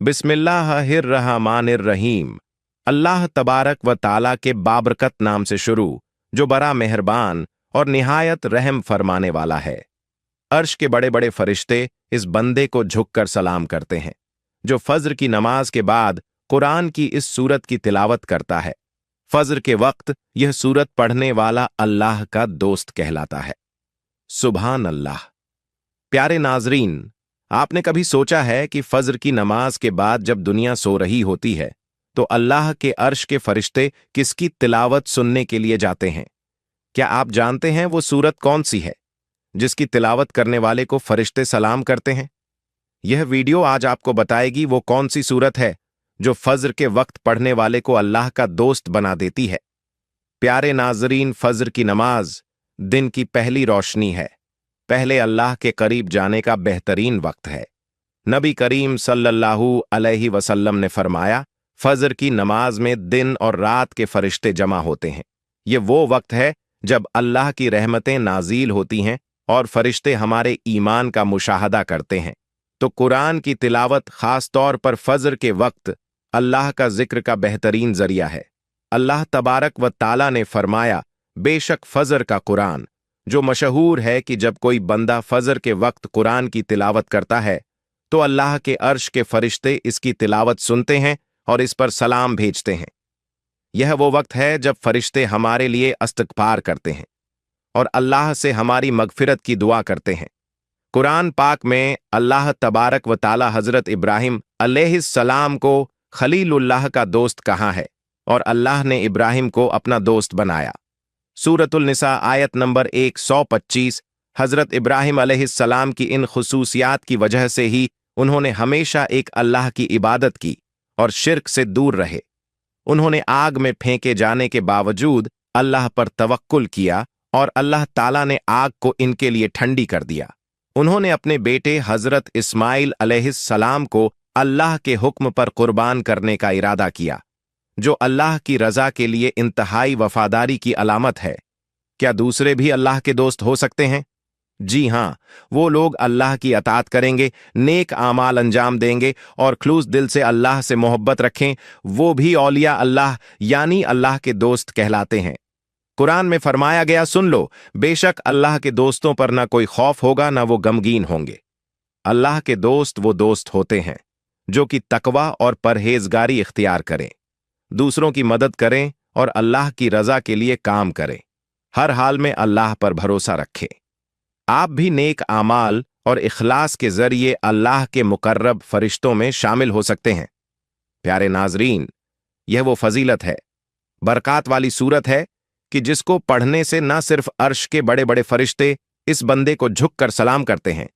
बिस्मिल्लाहिर्रहमानिर्रहीम। अल्लाह तबारक व ताला के बाबरकत नाम से शुरू, जो बड़ा मेहरबान और निहायत रहम फरमाने वाला है। अर्श के बड़े बड़े फरिश्ते इस बंदे को झुककर सलाम करते हैं, जो फज्र की नमाज के बाद कुरान की इस सूरत की तिलावत करता है। फज्र के वक्त यह सूरत पढ़ने वाला अल्लाह का दोस्त कहलाता है। सुभान अल्लाह। प्यारे नाजरीन, आपने कभी सोचा है कि फज्र की नमाज के बाद जब दुनिया सो रही होती है तो अल्लाह के अर्श के फरिश्ते किसकी तिलावत सुनने के लिए जाते हैं? क्या आप जानते हैं वो सूरत कौन सी है जिसकी तिलावत करने वाले को फरिश्ते सलाम करते हैं? यह वीडियो आज आपको बताएगी वो कौन सी सूरत है जो फज्र के वक्त पढ़ने वाले को अल्लाह का दोस्त बना देती है। प्यारे नाजरीन, फज्र की नमाज दिन की पहली रोशनी है, पहले अल्लाह के करीब जाने का बेहतरीन वक्त है। नबी करीम सल्लल्लाहु अलैहि वसल्लम ने फरमाया, फज्र की नमाज में दिन और रात के फरिश्ते जमा होते हैं। ये वो वक्त है जब अल्लाह की रहमतें नाजील होती हैं और फरिश्ते हमारे ईमान का मुशाहदा करते हैं। तो कुरान की तिलावत खास तौर पर फज्र के वक्त अल्लाह का जिक्र का बेहतरीन जरिया है। अल्लाह तबारक व ताला ने फरमाया, बेशक फज्र का कुरान, जो मशहूर है कि जब कोई बंदा फज्र के वक्त कुरान की तिलावत करता है तो अल्लाह के अर्श के फरिश्ते इसकी तिलावत सुनते हैं और इस पर सलाम भेजते हैं। यह वो वक्त है जब फरिश्ते हमारे लिए इस्तग़फ़ार करते हैं और अल्लाह से हमारी मगफिरत की दुआ करते हैं। कुरान पाक में अल्लाह तबारक व ताला हजरत इब्राहिम अलैहिस्सलाम को खलीलुल्लाह का दोस्त कहा है और अल्लाह ने इब्राहिम को अपना दोस्त बनाया। सूरतुल निसा आयत नंबर 125। हजरत इब्राहिम अलैहिस्सलाम की इन खुसूसियात की वजह से ही उन्होंने हमेशा एक अल्लाह की इबादत की और शिर्क से दूर रहे। उन्होंने आग में फेंके जाने के बावजूद अल्लाह पर तवक्कुल किया और अल्लाह ताला ने आग को इनके लिए ठंडी कर दिया। उन्होंने अपने बेटे हजरत इस्माइल अलैहिस्सलाम को अल्लाह के हुक्म पर कुर्बान करने का इरादा किया, जो अल्लाह की रजा के लिए इंतहाई वफादारी की अलामत है। क्या दूसरे भी अल्लाह के दोस्त हो सकते हैं? जी हां, वो लोग अल्लाह की अताअत करेंगे, नेक आमाल अंजाम देंगे और खुलूस दिल से अल्लाह से मोहब्बत रखें, वो भी औलिया अल्लाह यानी अल्लाह के दोस्त कहलाते हैं। कुरान में फरमाया गया, सुन लो, बेशक अल्लाह के दोस्तों पर ना कोई खौफ होगा ना वो गमगीन होंगे। अल्लाह के दोस्त वो दोस्त होते हैं जो कि तकवा और परहेजगारी इख्तियार करें, दूसरों की मदद करें और अल्लाह की रजा के लिए काम करें, हर हाल में अल्लाह पर भरोसा रखें। आप भी नेक आमाल और इखलास के जरिए अल्लाह के मुकर्रब फरिश्तों में शामिल हो सकते हैं। प्यारे नाजरीन, यह वो फजीलत है, बरकत वाली सूरत है कि जिसको पढ़ने से न सिर्फ अर्श के बड़े बड़े फरिश्ते इस बंदे को झुककर सलाम करते हैं,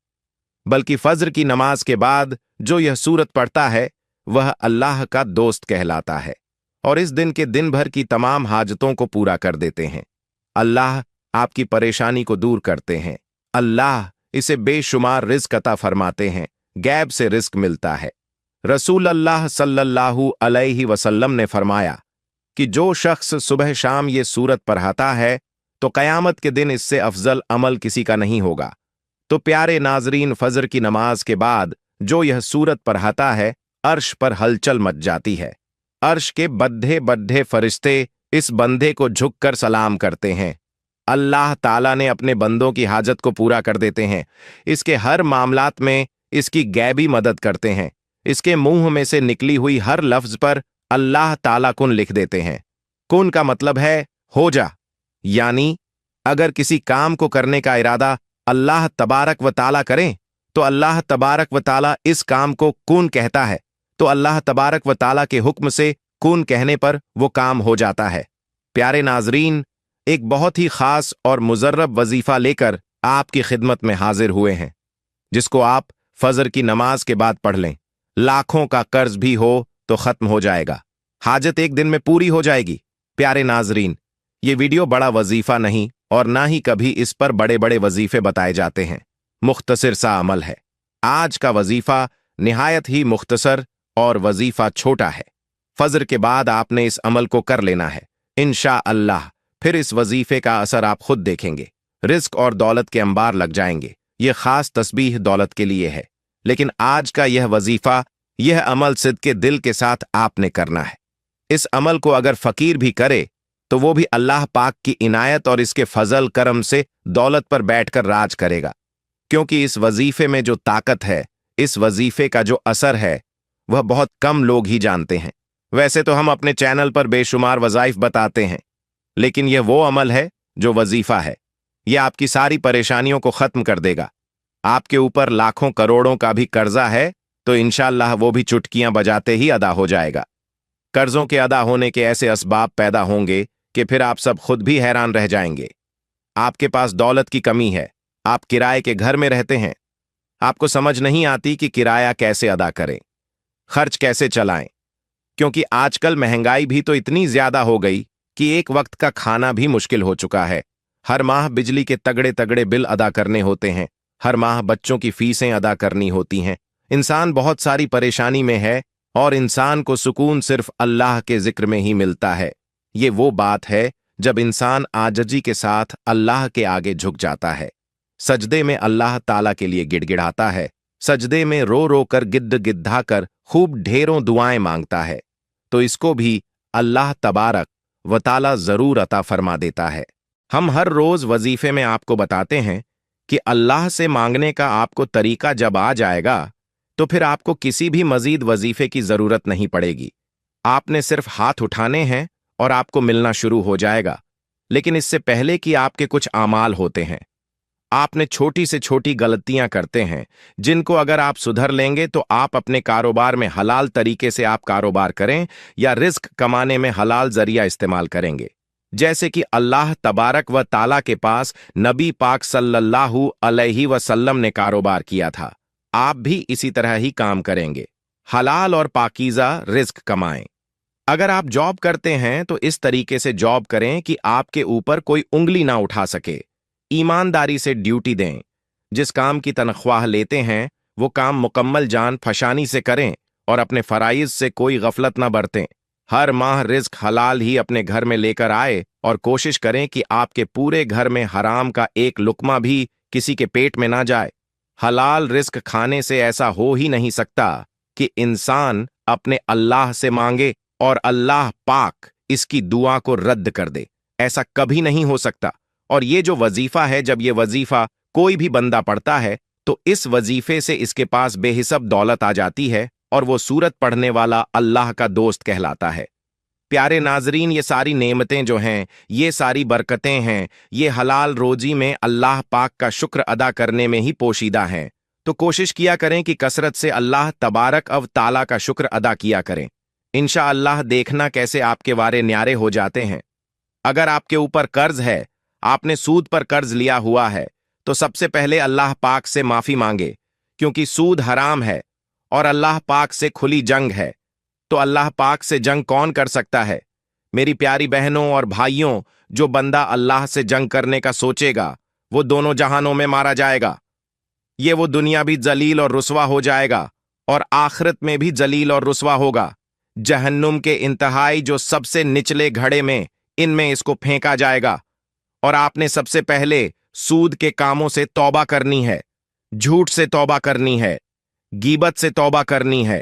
बल्कि फज्र की नमाज के बाद जो यह सूरत पढ़ता है वह अल्लाह का दोस्त कहलाता है और इस दिन के दिन भर की तमाम हाजतों को पूरा कर देते हैं। अल्लाह आपकी परेशानी को दूर करते हैं। अल्लाह इसे बेशुमार रिज़्क़ अता फरमाते हैं, गैब से रिज़्क़ मिलता है। रसूल अल्लाह सल्लल्लाहु अलैहि वसल्लम ने फरमाया कि जो शख्स सुबह शाम ये सूरत पढ़ाता है तो क़यामत के दिन इससे अफजल अमल किसी का नहीं होगा। तो प्यारे नाजरीन, फज्र की नमाज के बाद जो यह सूरत पढ़ाता है, अर्श पर हलचल मच जाती है। अर्श के बड्ढे बड्ढे फरिश्ते इस बंदे को झुककर सलाम करते हैं। अल्लाह ताला ने अपने बंदों की हाजत को पूरा कर देते हैं। इसके हर मामलात में इसकी गैबी मदद करते हैं। इसके मुंह में से निकली हुई हर लफ्ज पर अल्लाह ताला कुन लिख देते हैं। कुन का मतलब है हो जा, यानी अगर किसी काम को करने का इरादा अल्लाह तबारक व ताला करें तो अल्लाह तबारक व ताला इस काम को कुन कहता है, तो अल्लाह तबारक व ताला के हुक्म से कुन कहने पर वो काम हो जाता है। प्यारे नाजरीन, एक बहुत ही खास और मुजर्रब वजीफा लेकर आपकी खिदमत में हाजिर हुए हैं, जिसको आप फजर की नमाज के बाद पढ़ लें। लाखों का कर्ज भी हो तो खत्म हो जाएगा, हाजत एक दिन में पूरी हो जाएगी। प्यारे नाजरीन, ये वीडियो बड़ा वजीफा नहीं और ना ही कभी इस पर बड़े बड़े वजीफे बताए जाते हैं। मुख्तसर सा अमल है। आज का वजीफा निहायत ही मुख्तसर और वजीफा छोटा है। फजर के बाद आपने इस अमल को कर लेना है। इंशाअल्लाह फिर इस वजीफे का असर आप खुद देखेंगे। रिस्क और दौलत के अंबार लग जाएंगे। ये खास तस्बीह दौलत के लिए है, लेकिन आज का यह वजीफा यह अमल सिद्के दिल के साथ आपने करना है। इस अमल को अगर फकीर भी करे तो वो भी अल्लाह पाक की इनायत और इसके फजल करम से दौलत पर बैठकर राज करेगा, क्योंकि इस वजीफे में जो ताकत है, इस वजीफे का जो असर है, वह बहुत कम लोग ही जानते हैं। वैसे तो हम अपने चैनल पर बेशुमार वज़ाइफ बताते हैं, लेकिन यह वो अमल है जो वजीफा है। यह आपकी सारी परेशानियों को खत्म कर देगा। आपके ऊपर लाखों करोड़ों का भी कर्जा है तो इंशाअल्लाह वो भी चुटकियां बजाते ही अदा हो जाएगा। कर्जों के अदा होने के ऐसे असबाब पैदा होंगे कि फिर आप सब खुद भी हैरान रह जाएंगे। आपके पास दौलत की कमी है, आप किराए के घर में रहते हैं, आपको समझ नहीं आती कि किराया कैसे अदा करें, खर्च कैसे चलाएं, क्योंकि आजकल महंगाई भी तो इतनी ज्यादा हो गई कि एक वक्त का खाना भी मुश्किल हो चुका है। हर माह बिजली के तगड़े तगड़े बिल अदा करने होते हैं, हर माह बच्चों की फीसें अदा करनी होती हैं। इंसान बहुत सारी परेशानी में है और इंसान को सुकून सिर्फ अल्लाह के जिक्र में ही मिलता है। ये वो बात है जब इंसान आजजी के साथ अल्लाह के आगे झुक जाता है, सजदे में अल्लाह ताला के लिए गिड़गिड़ाता है, सजदे में रो रो कर गिद्द गिद्धा कर खूब ढेरों दुआएं मांगता है, तो इसको भी अल्लाह तबारक व ताला जरूर अता फरमा देता है। हम हर रोज वजीफे में आपको बताते हैं कि अल्लाह से मांगने का आपको तरीका जब आ जाएगा तो फिर आपको किसी भी मजीद वजीफे की जरूरत नहीं पड़ेगी। आपने सिर्फ हाथ उठाने हैं और आपको मिलना शुरू हो जाएगा। लेकिन इससे पहले कि आपके कुछ आमाल होते हैं, आपने छोटी से छोटी गलतियां करते हैं जिनको अगर आप सुधर लेंगे तो आप अपने कारोबार में हलाल तरीके से आप कारोबार करें या रिस्क कमाने में हलाल जरिया इस्तेमाल करेंगे। जैसे कि अल्लाह तबारक व ताला के पास नबी पाक सल्लल्लाहु अलैहि वसल्लम ने कारोबार किया था, आप भी इसी तरह ही काम करेंगे। हलाल और पाकीज़ा रिस्क कमाएं। अगर आप जॉब करते हैं तो इस तरीके से जॉब करें कि आपके ऊपर कोई उंगली ना उठा सके। ईमानदारी से ड्यूटी दें। जिस काम की तनख्वाह लेते हैं वो काम मुकम्मल जान फशानी से करें और अपने फराइज से कोई गफलत ना बरतें। हर माह रिस्क हलाल ही अपने घर में लेकर आए और कोशिश करें कि आपके पूरे घर में हराम का एक लुकमा भी किसी के पेट में ना जाए। हलाल रिस्क खाने से ऐसा हो ही नहीं सकता कि इंसान अपने अल्लाह से मांगे और अल्लाह पाक इसकी दुआ को रद्द कर दे। ऐसा कभी नहीं हो सकता। और ये जो वजीफा है, जब ये वजीफा कोई भी बंदा पढ़ता है तो इस वजीफे से इसके पास बेहिसाब दौलत आ जाती है और वो सूरत पढ़ने वाला अल्लाह का दोस्त कहलाता है। प्यारे नाजरीन, ये सारी नेमतें जो हैं, ये सारी बरकतें हैं, ये हलाल रोजी में अल्लाह पाक का शुक्र अदा करने में ही पोशीदा हैं। तो कोशिश किया करें कि कसरत से अल्लाह तबारक अव ताला का शुक्र अदा किया करें। इंशाअल्लाह देखना कैसे आपके वारे न्यारे हो जाते हैं। अगर आपके ऊपर कर्ज है, आपने सूद पर कर्ज लिया हुआ है, तो सबसे पहले अल्लाह पाक से माफी मांगे, क्योंकि सूद हराम है और अल्लाह पाक से खुली जंग है। तो अल्लाह पाक से जंग कौन कर सकता है? मेरी प्यारी बहनों और भाइयों, जो बंदा अल्लाह से जंग करने का सोचेगा वो दोनों जहानों में मारा जाएगा। ये वो दुनिया भी जलील और रुसवा हो जाएगा और आखिरत में भी जलील और रुसवा होगा। जहन्नुम के इंतहाई जो सबसे निचले घड़े में, इनमें इसको फेंका जाएगा। और आपने सबसे पहले सूद के कामों से तौबा करनी है, झूठ से तौबा करनी है, गीबत से तौबा करनी है,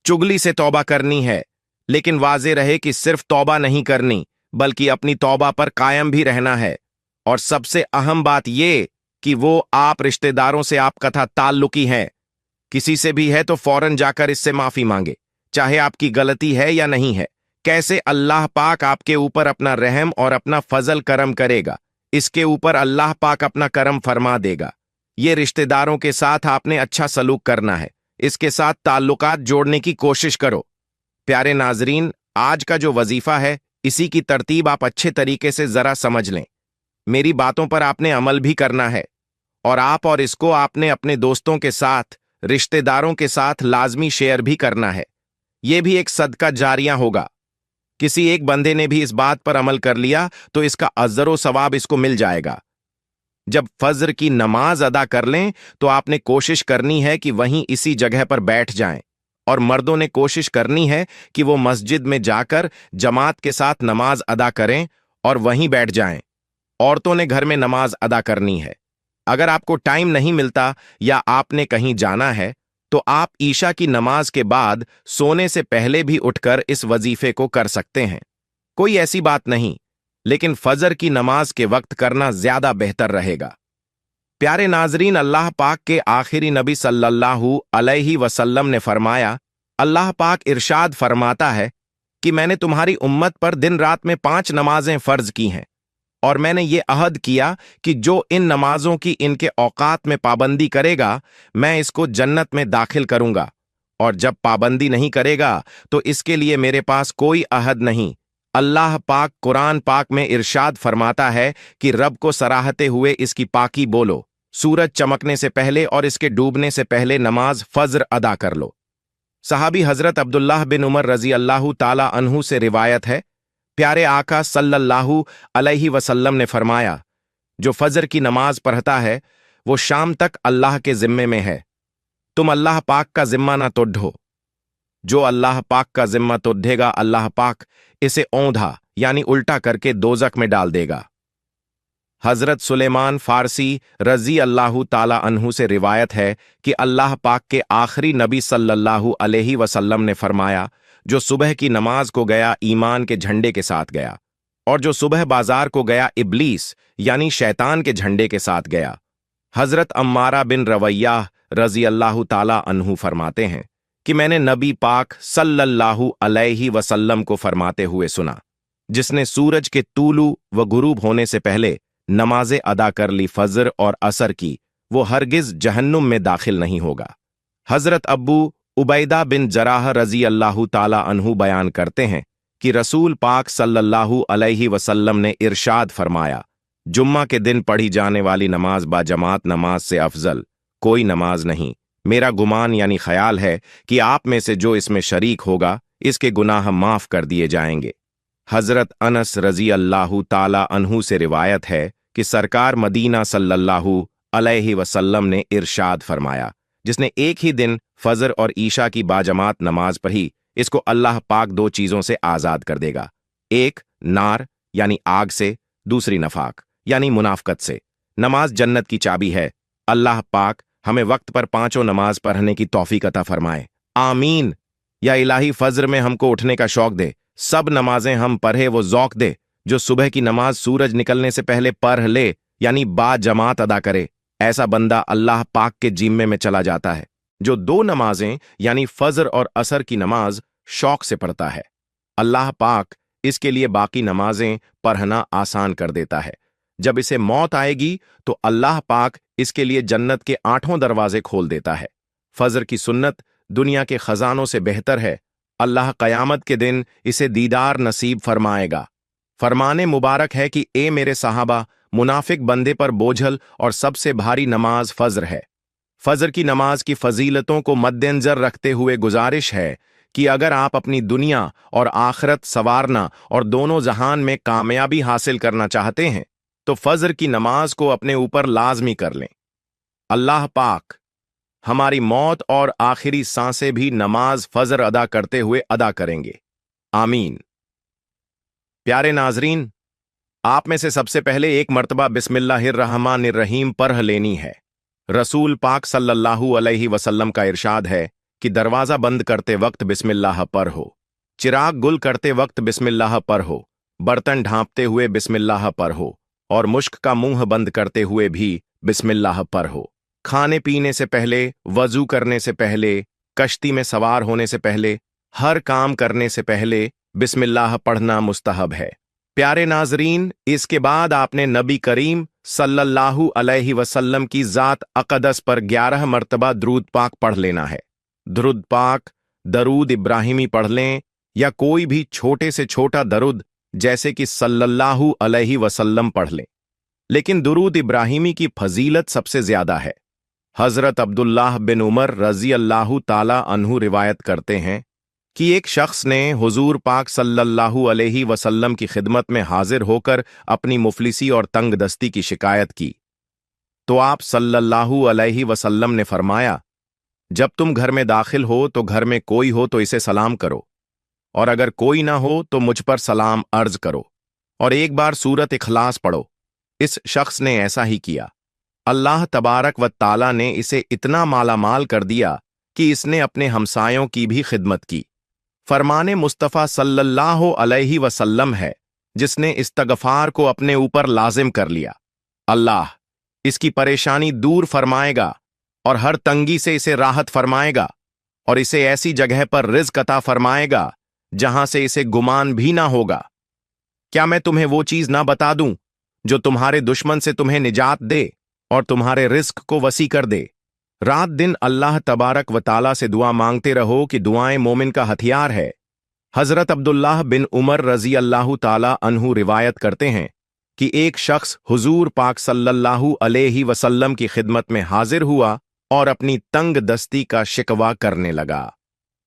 चुगली से तौबा करनी है। लेकिन वाजे रहे कि सिर्फ तौबा नहीं करनी, बल्कि अपनी तौबा पर कायम भी रहना है। और सबसे अहम बात यह कि वो आप रिश्तेदारों से आप कथा ताल्लुकी हैं, किसी से भी है तो फौरन जाकर इससे माफी मांगे, चाहे आपकी गलती है या नहीं है। कैसे अल्लाह पाक आपके ऊपर अपना रहम और अपना फजल करम करेगा, इसके ऊपर अल्लाह पाक अपना करम फरमा देगा। ये रिश्तेदारों के साथ आपने अच्छा सलूक करना है, इसके साथ ताल्लुकात जोड़ने की कोशिश करो। प्यारे नाजरीन, आज का जो वजीफा है, इसी की तरतीब आप अच्छे तरीके से जरा समझ लें। मेरी बातों पर आपने अमल भी करना है और इसको आपने अपने दोस्तों के साथ, रिश्तेदारों के साथ लाजमी शेयर भी करना है। यह भी एक सदका जारिया होगा। किसी एक बंदे ने भी इस बात पर अमल कर लिया तो इसका अजर सवाब इसको मिल जाएगा। जब फज्र की नमाज अदा कर लें तो आपने कोशिश करनी है कि वहीं इसी जगह पर बैठ जाएं, और मर्दों ने कोशिश करनी है कि वो मस्जिद में जाकर जमात के साथ नमाज अदा करें और वहीं बैठ जाएं। औरतों ने घर में नमाज अदा करनी है। अगर आपको टाइम नहीं मिलता या आपने कहीं जाना है तो आप ईशा की नमाज के बाद सोने से पहले भी उठकर इस वजीफे को कर सकते हैं। कोई ऐसी बात नहीं, लेकिन फजर की नमाज के वक्त करना ज्यादा बेहतर रहेगा। प्यारे नाजरीन, अल्लाह पाक के आखिरी नबी सल्लल्लाहु अलैहि वसल्लम ने फरमाया, अल्लाह पाक इरशाद फरमाता है कि मैंने तुम्हारी उम्मत पर दिन रात में 5 नमाजें फर्ज की हैं, और मैंने ये अहद किया कि जो इन नमाजों की इनके औकात में पाबंदी करेगा, मैं इसको जन्नत में दाखिल करूंगा, और जब पाबंदी नहीं करेगा तो इसके लिए मेरे पास कोई अहद नहीं। अल्लाह पाक कुरान पाक में इरशाद फरमाता है कि रब को सराहते हुए इसकी पाकी बोलो, सूरज चमकने से पहले और इसके डूबने से पहले नमाज फज्र अदा कर लो। सहाबी हजरत अब्दुल्लाह बिन उमर रजी अल्लाह ताला अन्हु से रिवायत है, प्यारे आका सल्लल्लाहु अलैहि वसल्लम ने फरमाया, जो फजर की नमाज पढ़ता है वो शाम तक अल्लाह के जिम्मे में है। तुम अल्लाह पाक का जिम्मा ना तोड़ो। जो अल्लाह पाक का जिम्मा तोड़ेगा, अल्लाह पाक इसे औंधा यानी उल्टा करके दोजक में डाल देगा। हजरत सुलेमान फारसी रजी अल्लाह ताला अन्हु से रिवायत है कि अल्लाह पाक के आखिरी नबी सल्लल्लाहु अलैहि वसल्लम ने फरमाया, जो सुबह की नमाज को गया ईमान के झंडे के साथ गया, और जो सुबह बाजार को गया इब्लीस यानी शैतान के झंडे के साथ गया। हजरत अम्मारा बिन रवैयाह रजी अल्लाह ताला अन्हु फरमाते हैं कि मैंने नबी पाक सल्लल्लाहु अलैहि वसल्लम को फरमाते हुए सुना, जिसने सूरज के तूलू व गुरूब होने से पहले नमाजें अदा कर ली फजर और असर की, वो हरगिज जहन्नुम में दाखिल नहीं होगा। हजरत अब्बू उबैदा बिन जराह रजी अल्लाह ताला अन्हु बयान करते हैं कि रसूल पाक सल्लल्लाहु अलैहि वसल्लम ने इरशाद फरमाया, जुम्मा के दिन पढ़ी जाने वाली नमाज बाजमात नमाज से अफजल कोई नमाज नहीं। मेरा गुमान यानी ख्याल है कि आप में से जो इसमें शरीक होगा, इसके गुनाह माफ कर दिए जाएंगे। हजरत अनस रजी अल्लाह ताला अन्हु से रिवायत है कि सरकार मदीना सल्लल्लाहु अलैहि वसल्लम ने इरशाद फरमाया, जिसने एक ही दिन फजर और ईशा की बाजमात नमाज पढ़ी, इसको अल्लाह पाक 2 चीजों से आजाद कर देगा। एक नार यानी आग से, दूसरी नफाक यानी मुनाफकत से। नमाज जन्नत की चाबी है। अल्लाह पाक हमें वक्त पर 5 नमाज पढ़ने की तौफीक अता फरमाए, आमीन। या इलाही फज्र में हमको उठने का शौक दे, सब नमाजें हम पढ़े वो जौक दे। जो सुबह की नमाज सूरज निकलने से पहले पढ़ ले यानी बा जमात अदा करे, ऐसा बंदा अल्लाह पाक के जिम्मे में चला जाता है। जो 2 नमाजें यानी फजर और असर की नमाज शौक से पढ़ता है, अल्लाह पाक इसके लिए बाकी नमाजें पढ़ना आसान कर देता है। जब इसे मौत आएगी तो अल्लाह पाक इसके लिए जन्नत के 8 दरवाजे खोल देता है। फजर की सुन्नत दुनिया के खजानों से बेहतर है। अल्लाह कयामत के दिन इसे दीदार नसीब फरमाएगा। फरमाने मुबारक है कि ए मेरे साहबा, मुनाफिक बंदे पर बोझल और सबसे भारी नमाज फजर है। फजर की नमाज की फजीलतों को मद्देनजर रखते हुए गुजारिश है कि अगर आप अपनी दुनिया और आखिरत संवारना और दोनों जहान में कामयाबी हासिल करना चाहते हैं, तो फजर की नमाज को अपने ऊपर लाजमी कर लें। अल्लाह पाक हमारी मौत और आखिरी सांसें भी नमाज फजर अदा करते हुए अदा करेंगे, आमीन। प्यारे नाजरीन, आप में से सबसे पहले एक मर्तबा बिस्मिल्लाहिर्रहमानिर्रहीम पढ़ लेनी है। रसूल पाक सल्लल्लाहु अलैहि वसल्लम का इरशाद है कि दरवाजा बंद करते वक्त बिस्मिल्लाह पढ़ो, चिराग गुल करते वक्त बिस्मिल्लाह पढ़ो, बर्तन ढांपते हुए बिस्मिल्लाह पढ़ो, और मुश्क का मुंह बंद करते हुए भी बिस्मिल्लाह पढ़ो। खाने पीने से पहले, वजू करने से पहले, कश्ती में सवार होने से पहले, हर काम करने से पहले बिस्मिल्लाह पढ़ना मुस्तहब है। प्यारे नाजरीन, इसके बाद आपने नबी करीम सल्लल्लाहु अलैहि वसल्लम की जात अक़दस पर 11 मर्तबा दरूद पाक पढ़ लेना है। दरूद पाक, दरूद इब्राहिमी पढ़ लें या कोई भी छोटे से छोटा दरूद जैसे कि सल्लल्लाहु अलैहि वसल्लम पढ़ लें, लेकिन दुरूद इब्राहिमी की फजीलत सबसे ज्यादा है। हजरत अब्दुल्लाह बिन उमर रजी अल्लाह ताला अन्हु रिवायत करते हैं कि एक शख्स ने हुजूर पाक सल्लल्लाहु अलैहि वसल्लम की खिदमत में हाजिर होकर अपनी मुफलिसी और तंगदस्ती की शिकायत की, तो आप सल्लल्लाहु अलैहि वसल्लम ने फरमाया, जब तुम घर में दाखिल हो तो घर में कोई हो तो इसे सलाम करो, और अगर कोई ना हो तो मुझ पर सलाम अर्ज करो, और एक बार सूरत इखलास पढ़ो। इस शख्स ने ऐसा ही किया। अल्लाह तबारक व ताला ने इसे इतना मालामाल कर दिया कि इसने अपने हमसायों की भी खिदमत की। फरमाने मुस्तफ़ा सल्लल्लाहु अलैहि वसल्लम है जिसने इस्तगफार को अपने ऊपर लाजिम कर लिया, अल्लाह इसकी परेशानी दूर फरमाएगा और हर तंगी से इसे राहत फरमाएगा और इसे ऐसी जगह पर रिज़्क अता फरमाएगा जहां से इसे गुमान भी ना होगा। क्या मैं तुम्हें वो चीज ना बता दूं जो तुम्हारे दुश्मन से तुम्हें निजात दे और तुम्हारे रिस्क को वसी कर दे। रात दिन अल्लाह तबारक व ताला से दुआ मांगते रहो कि दुआएं मोमिन का हथियार है। हजरत अब्दुल्लाह बिन उमर रजी अल्लाह ताला अन्हु रिवायत करते हैं कि एक शख्स हुजूर पाक सल्लल्लाहु अलैहि वसल्लम की खिदमत में हाजिर हुआ और अपनी तंग दस्ती का शिकवा करने लगा।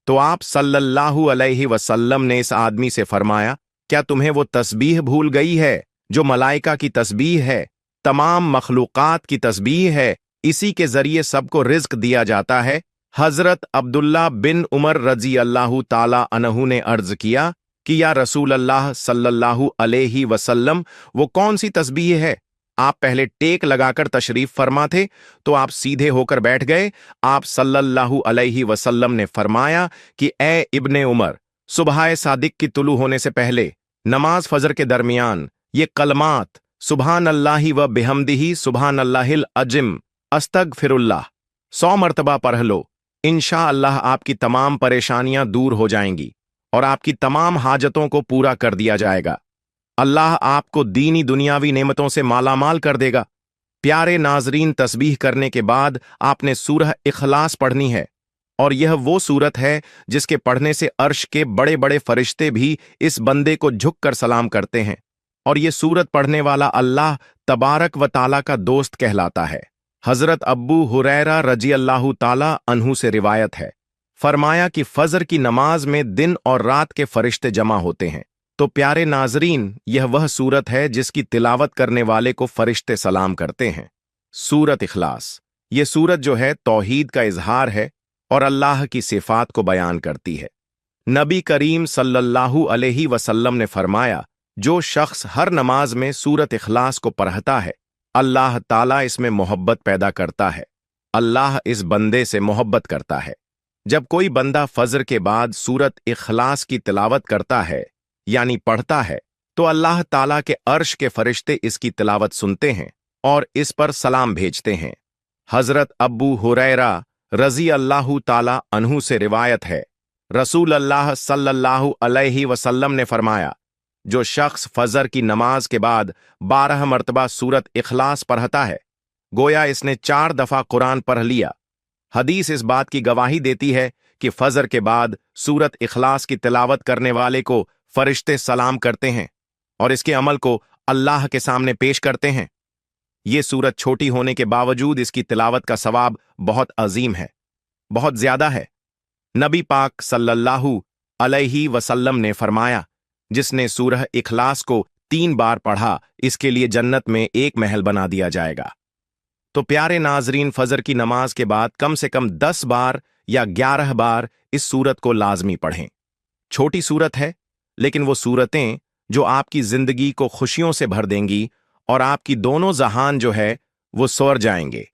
तो आप सल्लल्लाहु अलैहि वसल्लम ने इस आदमी से फरमाया, क्या तुम्हें वो तस्बीह भूल गई है जो मलाइका की तस्बीह है, तमाम मखलूकात की तस्बीह है, इसी के जरिए सबको रिज्क दिया जाता है। हजरत अब्दुल्ला बिन उमर रजी अल्लाह ताला अन्हु ने अर्ज किया कि या रसूल अल्लाह सल्लल्लाहु अलैहि वसल्लम, वो कौन सी तस्बीह है? आप पहले टेक लगाकर तशरीफ फरमा थे तो आप सीधे होकर बैठ गए। आप सल्लल्लाहु अलैहि वसल्लम ने फरमाया कि ए इब्ने उमर, सुबह सादिक की तुलू होने से पहले नमाज फजर के दरमियान ये कलमात सुबहान अल्लाहि व बिहम्दिही सुबहान अल्लाहिल अजिम अस्तगफिरुल्लाह 100 मरतबा पढ़ लो। इंशा अल्लाह आपकी तमाम परेशानियां दूर हो जाएंगी और आपकी तमाम हाजतों को पूरा कर दिया जाएगा। अल्लाह आपको दीनी दुनियावी नेमतों से मालामाल कर देगा। प्यारे नाजरीन, तस्बीह करने के बाद आपने सूरह इखलास पढ़नी है और यह वो सूरत है जिसके पढ़ने से अर्श के बड़े बड़े फरिश्ते भी इस बंदे को झुककर सलाम करते हैं और ये सूरत पढ़ने वाला अल्लाह तबारक व ताला का दोस्त कहलाता है। हजरत अब्बू हुरैरा रजी अल्लाह ताला अन्हु से रिवायत है, फरमाया कि फजर की नमाज में दिन और रात के फरिश्ते जमा होते हैं। तो प्यारे नाजरीन, यह वह सूरत है जिसकी तिलावत करने वाले को फरिश्ते सलाम करते हैं। सूरत इखलास, ये सूरत जो है तौहीद का इजहार है और अल्लाह की सिफात को बयान करती है। नबी करीम सल्लल्लाहु अलैहि वसल्लम ने फरमाया, जो शख्स हर नमाज में सूरत इखलास को पढ़ता है, अल्लाह ताला इसमें मोहब्बत पैदा करता है। अल्लाह इस बंदे से मोहब्बत करता है। जब कोई बंदा फजर के बाद सूरत इखलास की तिलावत करता है यानी पढ़ता है, तो अल्लाह ताला के अर्श के फरिश्ते इसकी तिलावत सुनते हैं और इस पर सलाम भेजते हैं। हजरत अब्बू हुरैरा रजी अल्लाह ताला अन्हु से रिवायत है, रसूल अल्लाह सल्लल्लाहु अलैहि वसल्लम ने फरमाया, जो शख्स फजर की नमाज के बाद 12 मरतबा सूरत इखलास पढ़ता है, गोया इसने 4 दफा कुरान पढ़ लिया। हदीस इस बात की गवाही देती है कि फजर के बाद सूरत इखलास की तिलावत करने वाले को फरिश्ते सलाम करते हैं और इसके अमल को अल्लाह के सामने पेश करते हैं। ये सूरत छोटी होने के बावजूद इसकी तिलावत का सवाब बहुत अजीम है, बहुत ज्यादा है। नबी पाक सल्लल्लाहु अलैहि वसल्लम ने फरमाया, जिसने सूरह इखलास को 3 बार पढ़ा, इसके लिए जन्नत में एक महल बना दिया जाएगा। तो प्यारे नाजरीन, फजर की नमाज के बाद कम से कम 10 बार या 11 बार इस सूरत को लाजमी पढ़ें। छोटी सूरत है, लेकिन वो सूरतें जो आपकी जिंदगी को खुशियों से भर देंगी और आपकी दोनों जहान जो है वो सोर जाएंगे।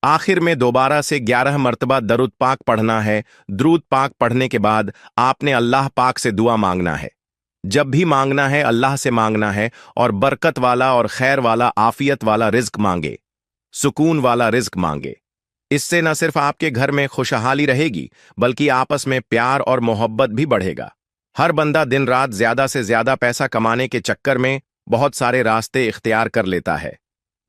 आखिर में दोबारा से 11 मरतबा दरूद पाक पढ़ना है। दरूद पाक पढ़ने के बाद आपने अल्लाह पाक से दुआ मांगना है। जब भी मांगना है अल्लाह से मांगना है और बरकत वाला और खैर वाला, आफियत वाला रिज्क मांगे, सुकून वाला रिज्क मांगे। इससे न सिर्फ आपके घर में खुशहाली रहेगी बल्कि आपस में प्यार और मोहब्बत भी बढ़ेगा। हर बंदा दिन रात ज्यादा से ज्यादा पैसा कमाने के चक्कर में बहुत सारे रास्ते इख्तियार कर लेता है,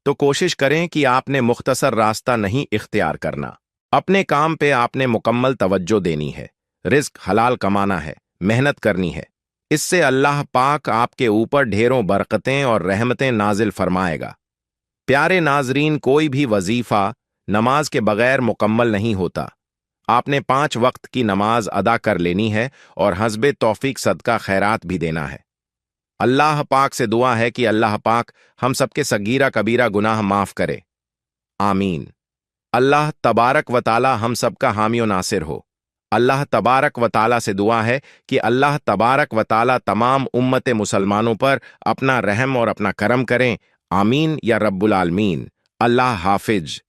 तो कोशिश करें कि आपने मुख्तसर रास्ता नहीं इख्तियार करना। अपने काम पे आपने मुकम्मल तवज्जो देनी है। रिज्क हलाल कमाना है, मेहनत करनी है। इससे अल्लाह पाक आपके ऊपर ढेरों बरकतें और रहमतें नाजिल फरमाएगा। प्यारे नाजरीन, कोई भी वजीफा नमाज के बगैर मुकम्मल नहीं होता। आपने 5 वक्त की नमाज अदा कर लेनी है और हस्बे तौफीक सदका खैरात भी देना है। अल्लाह पाक से दुआ है कि अल्लाह पाक हम सबके सगीरा कबीरा गुनाह माफ करे, आमीन। अल्लाह तबारक व ताला हम सबका हामी व नासिर हो। अल्लाह तबारक व ताला से दुआ है कि अल्लाह तबारक व ताला तमाम उम्मत मुसलमानों पर अपना रहम और अपना करम करें, आमीन या रब्बुल आलमीन। अल्लाह हाफिज।